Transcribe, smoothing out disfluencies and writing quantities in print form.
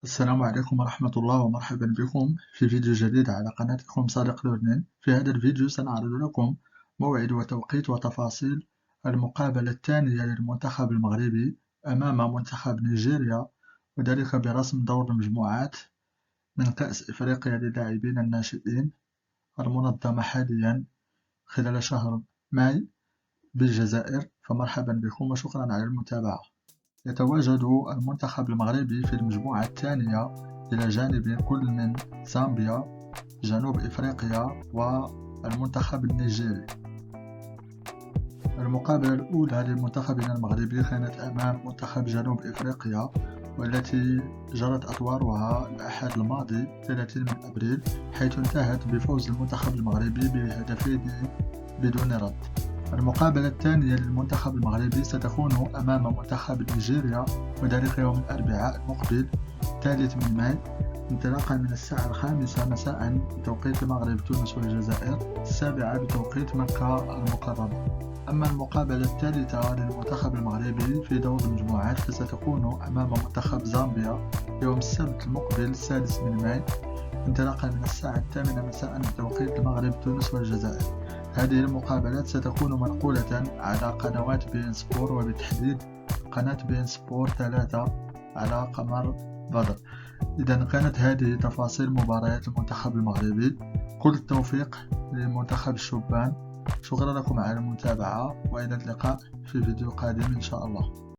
السلام عليكم ورحمة الله ومرحبا بكم في فيديو جديد على قناتكم صادق لورنين. في هذا الفيديو سنعرض لكم موعد وتوقيت وتفاصيل المقابلة الثانية للمنتخب المغربي أمام منتخب نيجيريا، وذلك برسم دور المجموعات من كأس إفريقيا للاعبين الناشئين المنظمة حاليا خلال شهر ماي بالجزائر. فمرحبا بكم وشكرا على المتابعة. يتواجد المنتخب المغربي في المجموعة الثانية إلى جانب كل من زامبيا، جنوب إفريقيا والمنتخب النيجيري. المقابلة الأولى للمنتخبنا المغربي كانت أمام منتخب جنوب إفريقيا، والتي جرت أطوارها الأحد الماضي 30 من أبريل، حيث انتهت بفوز المنتخب المغربي بهدفين بدون رد. المقابلة الثانية للمنتخب المغربي ستكون أمام منتخب نيجيريا، وذلك يوم الأربعاء المقبل 3 من ماي، انطلاقا من الساعة 5 مساء بتوقيت المغرب، تونس والجزائر، 7 بتوقيت مكة المكرمة. أما المقابلة الثالثة للمنتخب المغربي في دور المجموعات فستكون أمام منتخب زامبيا يوم السبت المقبل 6 من ماي، انطلاقا من الساعة 8 مساء بتوقيت المغرب، تونس والجزائر. هذه المقابلات ستكون منقولة على قنوات بي إن سبور، وبالتحديد قناة بي إن سبور 3 على قمر بدر. إذا كانت هذه تفاصيل مباريات المنتخب المغربي. كل التوفيق لمنتخب الشبان. شكرا لكم على المتابعة، وإلى اللقاء في فيديو قادم إن شاء الله.